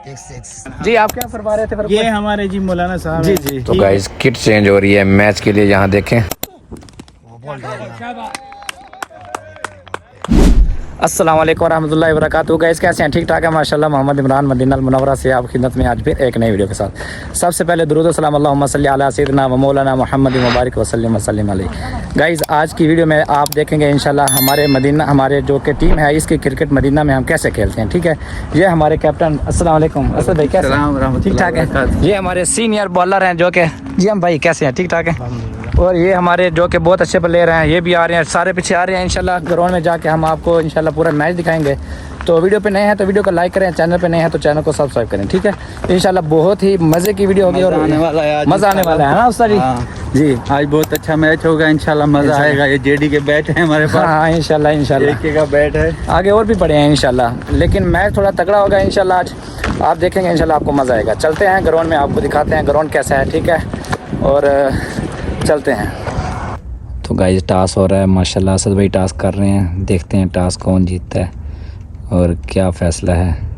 जी आप क्या फरमा रहे थे? ये हमारे जी मौलाना साहब जी जी। तो गाइस किट चेंज हो रही है मैच के लिए, यहाँ देखें। अस्सलाम वालेकुम रहमतुल्लाहि व बरकातहू। गाइस कैसे हैं? ठीक ठाक है माशाल्लाह। मोहम्मद इमरान मदीना अल मुनव्वरा से आप खिदमत में आज फिर एक नई वीडियो के साथ। सबसे पहले दुरूद व सलाम अल्लाहुम्मा सल्ली अला सय्यिदिना व मौलाना मुहम्मद मुबारक वसल्लम वसल्लम अलैहि। गाइस आज की वीडियो में आप देखेंगे इंशाल्लाह हमारे मदीना, हमारे जो कि टीम है इसकी क्रिकेट मदीना में हम कैसे खेलते हैं। ठीक है, ये हमारे कैप्टन अस्सलाम वालेकुम असद भाई, कैसे हैं? ठीक ठाक है। ये हमारे सीनियर बॉलर हैं जो कि जी हम भाई कैसे हैं? ठीक ठाक है। और ये हमारे जो कि बहुत अच्छे प्लेयर हैं, ये भी आ रहे हैं, सारे पीछे आ रहे हैं। इंशाल्लाह ग्राउंड में जाके हम आपको इंशाल्लाह पूरा मैच दिखाएंगे। तो वीडियो पे नए हैं तो वीडियो को लाइक करें, चैनल पे नए हैं तो चैनल को सब्सक्राइब करें। ठीक है, इंशाल्लाह बहुत ही मज़े की वीडियो होगी और आने वाला है, मज़ा आने वाला है ना उस्ताद जी? जी आज बहुत अच्छा मैच होगा इंशाल्लाह, मजा आएगा। ये जेडी के बैट है हमारे पास। हाँ इंशाल्लाह इंशाल्लाह एक का बैट है, आगे और भी पड़े हैं इंशाल्लाह, लेकिन मैच थोड़ा तगड़ा होगा इंशाल्लाह। आज आप देखेंगे इंशाल्लाह आपको मज़ा आएगा। चलते हैं ग्राउंड में, आपको दिखाते हैं ग्राउंड कैसा है। ठीक है, और चलते हैं। तो गाइस टास हो रहा है माशाल्लाह, असद भाई टास कर रहे हैं। देखते हैं टास कौन जीतता है और क्या फ़ैसला है।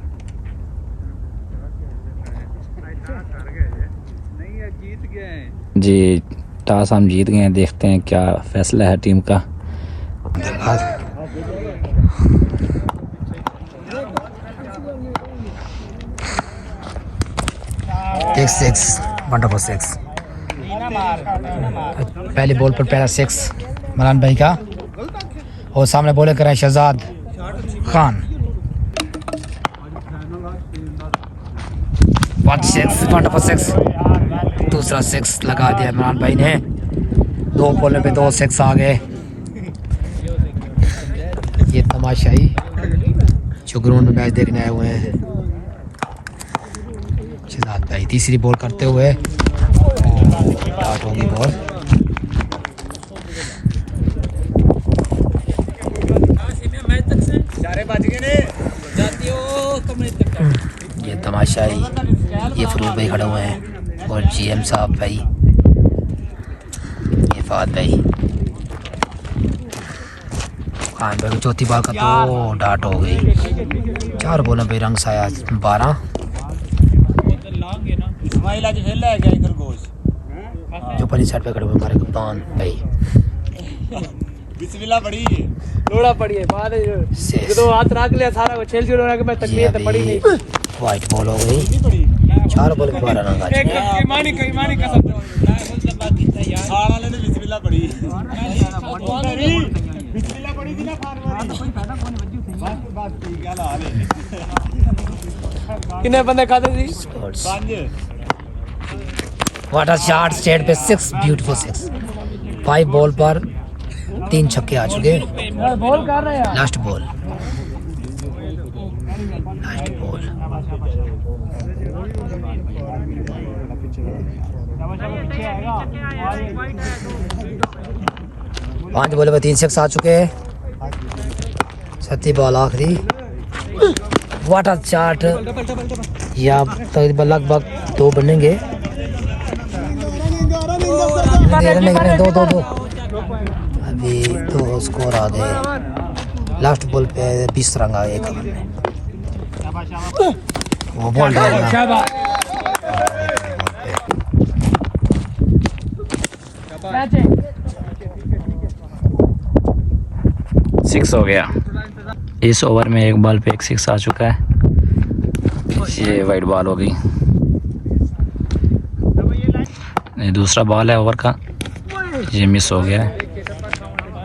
जी टास हम जीत गए हैं, देखते हैं क्या फ़ैसला है टीम का। Six wonderful six. पहली बॉल पर पहला सिक्स मरान भाई का, और सामने बॉलिंग कर रहे हैं शहजाद खान। 1-6 wonderful six. दूसरा सिक्स लगा दिया इमरान भाई ने। 2 बॉलों पे 2 सिक्स आ गए। ये तमाशाई जो ग्राउंड में मैच देखने आए हुए हैं शहजाद भाई। तीसरी बॉल करते हुए आउट होगी बॉल। ये तमाशाई ये फरूक भाई खड़े हुए हैं और जीएम साहब भाई, ये फाद भाई। खान भाई चौथी बॉल का तो डाट हो गई। 4 बॉलों पे रंग साया 12। जो पहली साइड पे खड़े हुए हमारे कप्तान भाई। बिस्मिल्लाह पड़ी थोड़ा पड़ी है बाद जो हाथ रख लिया सारा वो खेल छोड़ के मैं तकलीफ तो पड़ी नहीं। वाइट बॉल हो गई। 4 बॉल पे 12 रन आ एक ईमानी कसम सारा ने बिस्मिल्लाह पड़ी। बिस्मिल्लाह पड़ी थी ना बात ठीक है हाल है। कितने बंदे खाते थी? 5। व्हाट अ शॉट स्टेट पे 6 ब्यूटीफुल 6। 5 बॉल पर 3 छक्के आ चुके। बॉल कर रहे हैं last ball last ball. 5 ball पे 3 सिक्स आ चुके हैं। 7 बॉल आखिरी। What a shot. या तकरीबन लगभग 2 बनेंगे। 2 अभी 2 स्कोर आ गए। लास्ट बॉल पे 20 रन आ गए एक ओवर में। वो बॉल डालना 6 हो गया। इस ओवर में एक बॉल पे एक 6 आ चुका है। ये वाइट बॉल हो गई। ये दूसरा बॉल है ओवर का, ये मिस हो गया है।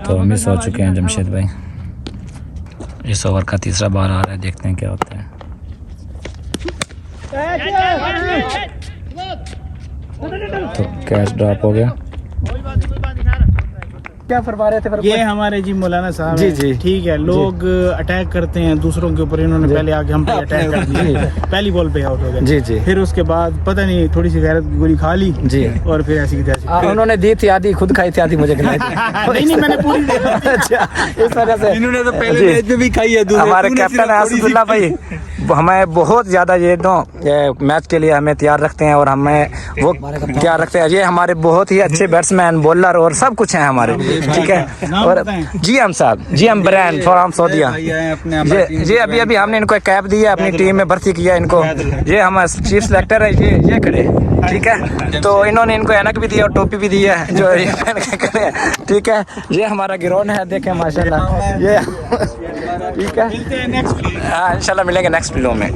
तो मिस हो चुके हैं जमशेद भाई। इस ओवर का तीसरा बॉल आ रहा है, देखते हैं क्या होता है। तो कैच ड्रॉप हो गया। क्या फरमा रहे थे? ये हमारे जी मौलाना साहब जी हैं। जी। ठीक है, लोग अटैक करते हैं दूसरों के ऊपर, इन्होंने पहले आके हम पे अटैक कर दिया। पहली बॉल पे आउट हो गए। जी जी। फिर उसके बाद पता नहीं थोड़ी सी गैरत की गोली खा ली जी। और फिर ऐसी की तैसी। उन्होंने दी थी आधी, खुद खाई थी आधी, मुझे खिलाई थी। नहीं मैंने पूरी अच्छा इस वजह से इन्होंने तो पहले मैच में भी खाई है। हमारे कैप्टन है असदुल्ला भाई, हमें बहुत ज़्यादा ये मैच के लिए हमें तैयार रखते हैं और हमें वो तैयार रखते हैं। ये हमारे बहुत ही अच्छे बैट्समैन, बॉलर और सब कुछ हैं हमारे, ठीक है। और GM साहब, GM ब्रांड फ्रॉम सऊदीया, ये अभी हमने इनको एक कैप दी है, अपनी टीम में भर्ती किया इनको। ये हमारे चीफ सेलेक्टर है, ये खड़े, ठीक है। तो इन्होंने इनको ऐनक भी दिया और टोपी भी दी है जो ये पहन के खड़े हैं, ठीक है। ये हमारा ग्राउंड है, देखें माशाल्लाह, ये ठीक है। हाँ, इंशाल्लाह मिलेंगे नेक्स्ट वीडियो में।